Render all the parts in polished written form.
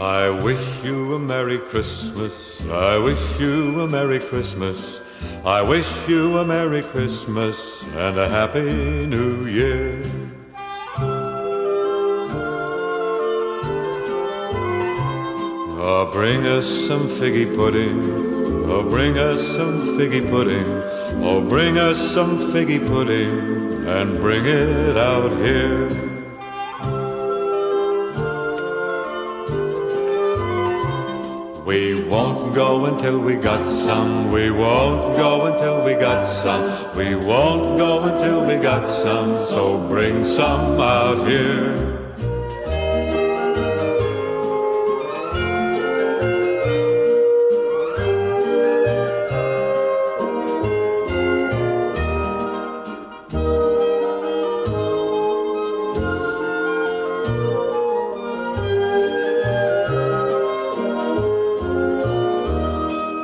I wish you a Merry Christmas, I wish you a Merry Christmas, I wish you a Merry Christmas and a Happy New Year. Oh, bring us some figgy pudding, oh, bring us some figgy pudding, oh, bring us some figgy pudding and bring it out here. We won't go until we got some, we won't go until we got some, we won't go until we got some, so bring some out here.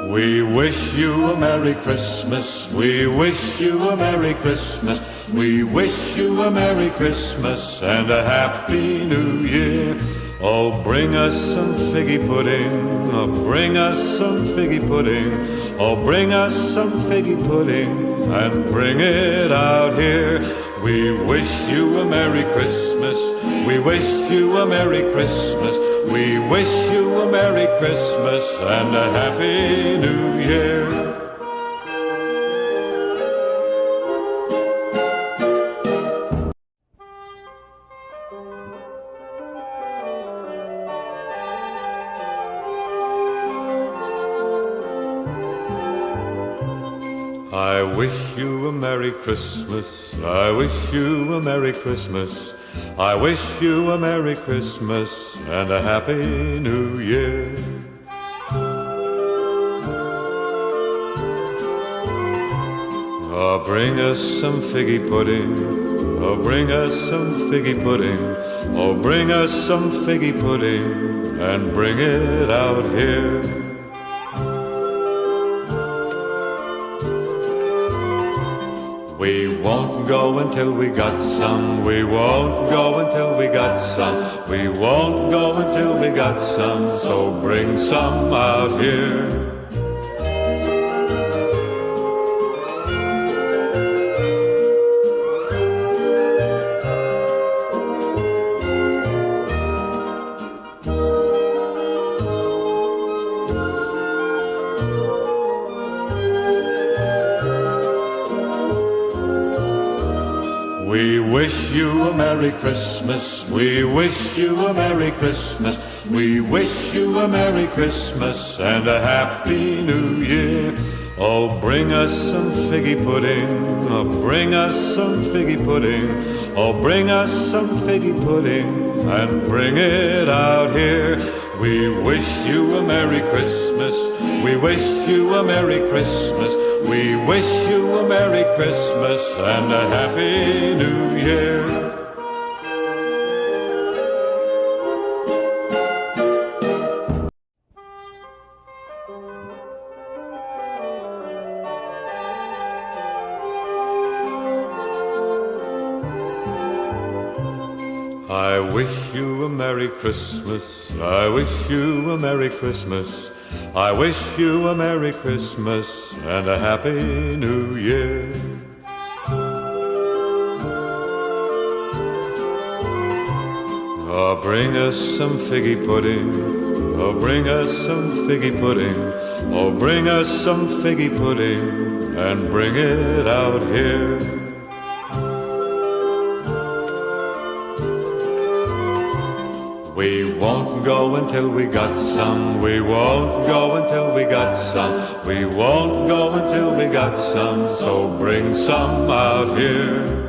We wish you a Merry Christmas, we wish you a Merry Christmas, we wish you a Merry Christmas and a Happy New Year. Oh, bring us some figgy pudding, oh, bring us some figgy pudding, oh, bring us some figgy pudding and bring it out here. We wish you a Merry Christmas, we wish you a Merry Christmas, we wish you a Merry Christmas and a Happy New Year. I wish you a Merry Christmas, I wish you a Merry Christmas, I wish you a Merry Christmas and a Happy New Year. Oh, bring us some figgy pudding, oh, bring us some figgy pudding, oh, bring us some figgy pudding and bring it out here. We won't go until we got some, we won't go until we got some, we won't go until we got some, so bring some out here. We wish you a Merry Christmas, we wish you a Merry Christmas, we wish you a Merry Christmas and a Happy New Year. Oh, bring us some figgy pudding, oh, bring us some figgy pudding, oh, bring us some figgy pudding and bring it out here. We wish you a Merry Christmas, we wish you a Merry Christmas, we wish you a Merry Christmas and a Happy New Year. I wish you a Merry Christmas, I wish you a Merry Christmas, I wish you a Merry Christmas and a Happy New Year. Oh, bring us some figgy pudding, oh, bring us some figgy pudding, oh, bring us some figgy pudding and bring it out here. We won't go until we got some, we won't go until we got some, we won't go until we got some, so bring some out here.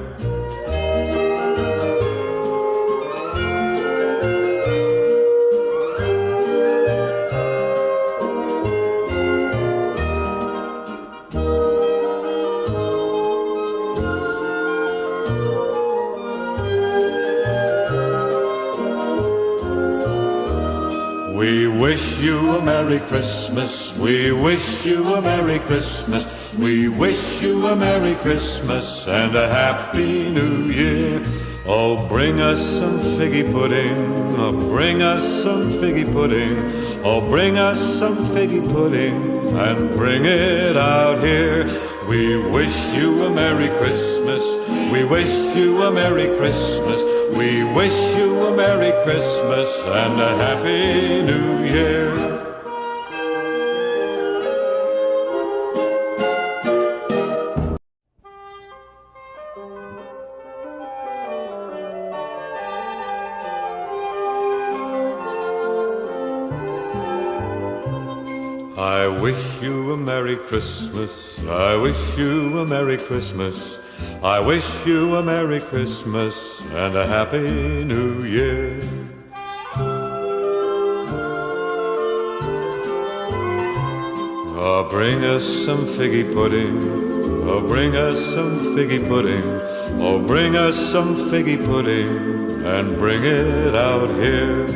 We wish wish you a Merry Christmas. We wish you a Merry Christmas. We wish you a Merry Christmas and a Happy New Year. Oh, bring us some figgy pudding. Oh, bring us some figgy pudding. Oh, bring us some figgy pudding and bring it out here. We wish you a Merry Christmas. We wish you a Merry Christmas. We wish you a Merry Christmas and a Happy New Year. I wish you a Merry Christmas. I wish you a Merry Christmas. I wish you a Merry Christmas and a Happy New Year. Oh, bring us some figgy pudding. Oh, bring us some figgy pudding. Oh, bring us some figgy pudding and bring it out here.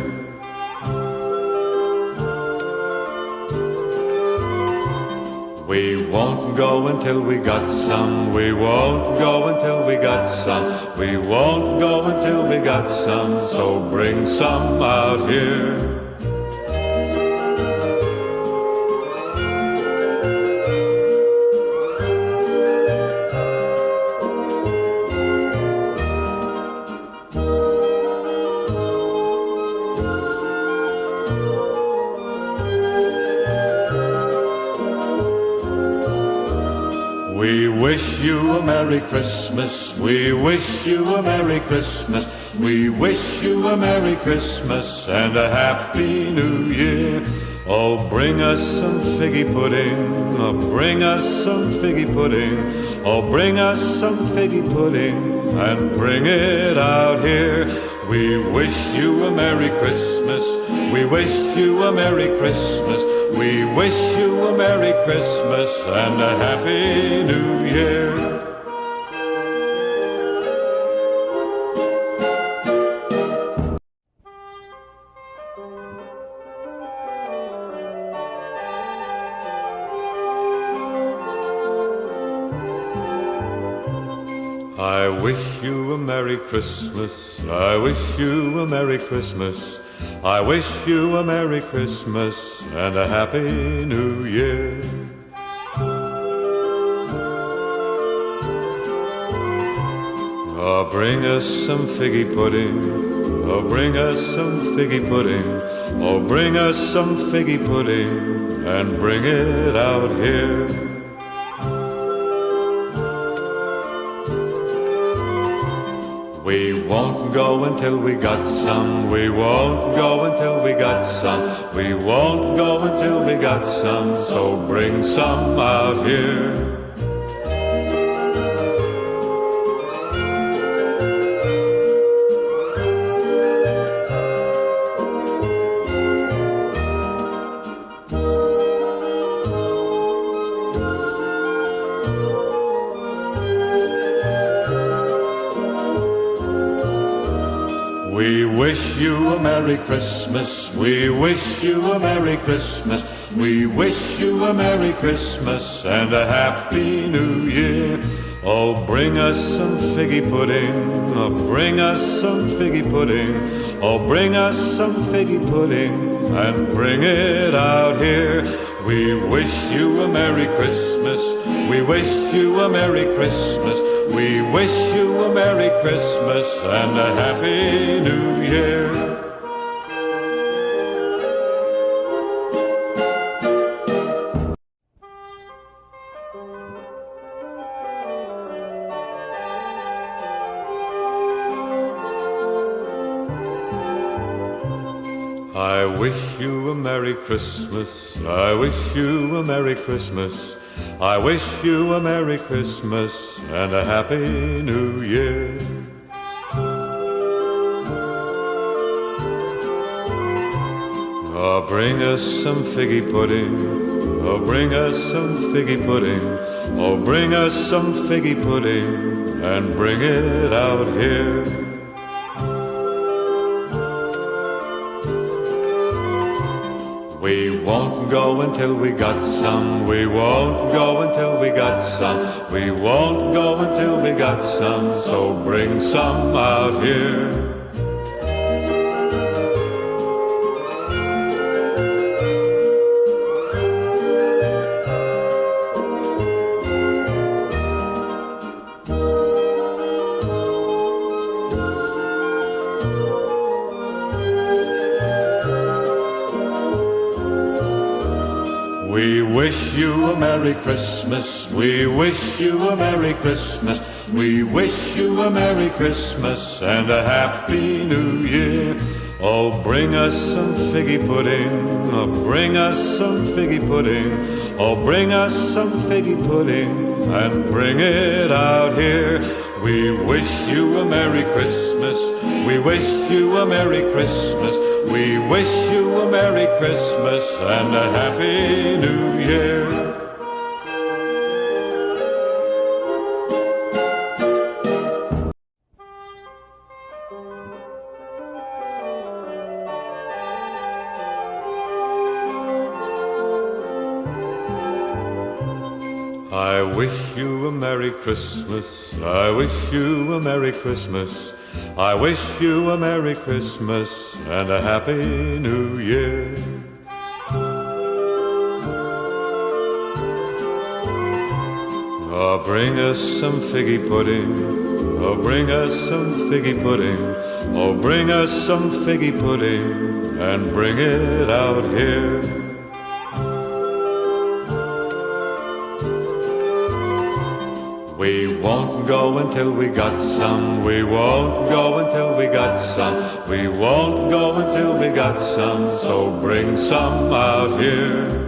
We won't go until we got some. We won't go until we got some. We won't go until we got some. So bring some out here. We wish you a Merry Christmas. We wish you a Merry Christmas. We wish you a Merry Christmas and a Happy New Year. Oh, bring us some figgy pudding. Oh, bring us some figgy pudding. Oh, bring us some figgy pudding and bring it out here. We wish you a Merry Christmas. We wish you a Merry Christmas. We wish you a Merry Christmas and a Happy New Year. I wish you a Merry Christmas. I wish you a Merry Christmas. I wish you a Merry Christmas and a Happy New Year. Oh, bring us some figgy pudding. Oh, bring us some figgy pudding. Oh, bring us some figgy pudding and bring it out here. We won't go until we got some. We won't go until we got some. We won't go until we got some. So bring some out here. We wish you a Merry Christmas. We wish you a Merry Christmas. We wish you a Merry Christmas and a Happy New Year. Oh, bring us some figgy pudding. Oh, bring us some figgy pudding. Oh, bring us some figgy pudding and bring it out here. We wish you a Merry Christmas. We wish you a Merry Christmas. We wish you a Merry Christmas and a Happy New Year. I wish you a Merry Christmas. I wish you a Merry Christmas. I wish you a Merry Christmas and a Happy New Year. Oh, bring us some figgy pudding. Oh, bring us some figgy pudding. Oh, bring us some figgy pudding and bring it out here. We won't go until we got some. We won't go until we got some. We won't go until we got some. So bring some out here. We wish you a Merry Christmas. We wish you a Merry Christmas. We wish you a Merry Christmas and a Happy New Year. Oh, bring us some figgy pudding. Oh, bring us some figgy pudding. Oh, bring us some figgy pudding and bring it out here. We wish you a Merry Christmas. We wish you a Merry Christmas. We wish you a Merry Christmas and a Happy New Year. I wish you a Merry Christmas. I wish you a Merry Christmas. I wish you a Merry Christmas and a Happy New Year. Oh, bring us some figgy pudding. Oh, bring us some figgy pudding. Oh, bring us some figgy pudding and bring it out here. We won't go until we got some. We won't go until we got some. We won't go until we got some. So bring some out here.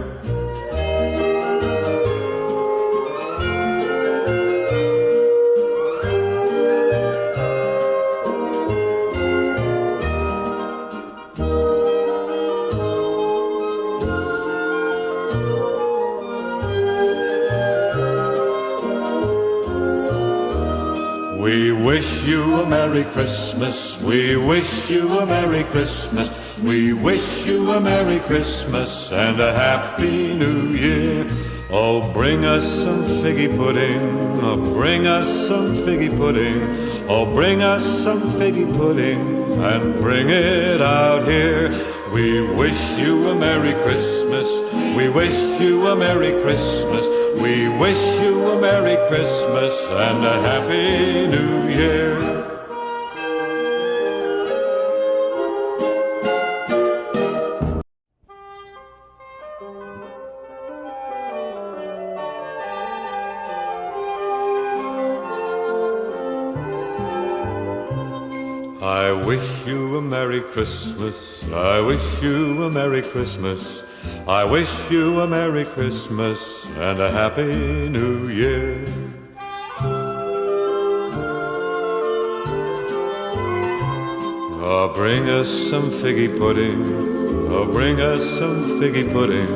We wish you a Merry Christmas. We wish you a Merry Christmas. We wish you a Merry Christmas and a Happy New Year. Oh, bring us some figgy pudding. Oh, bring us some figgy pudding. Oh, bring us some figgy pudding and bring it out here. We wish you a Merry Christmas. We wish you a Merry Christmas. We wish you a Merry Christmas and a Happy New Year. I wish you a Merry Christmas. I wish you a Merry Christmas. I wish you a Merry Christmas and a Happy New Year. Oh, bring us some figgy pudding. Oh, bring us some figgy pudding.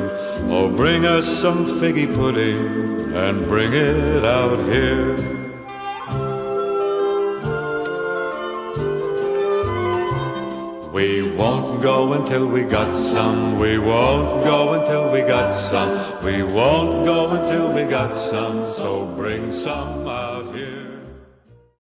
Oh, bring us some figgy pudding and bring it out here. We won't go until we got some. We won't go until we got some. We won't go until we got some. So bring some.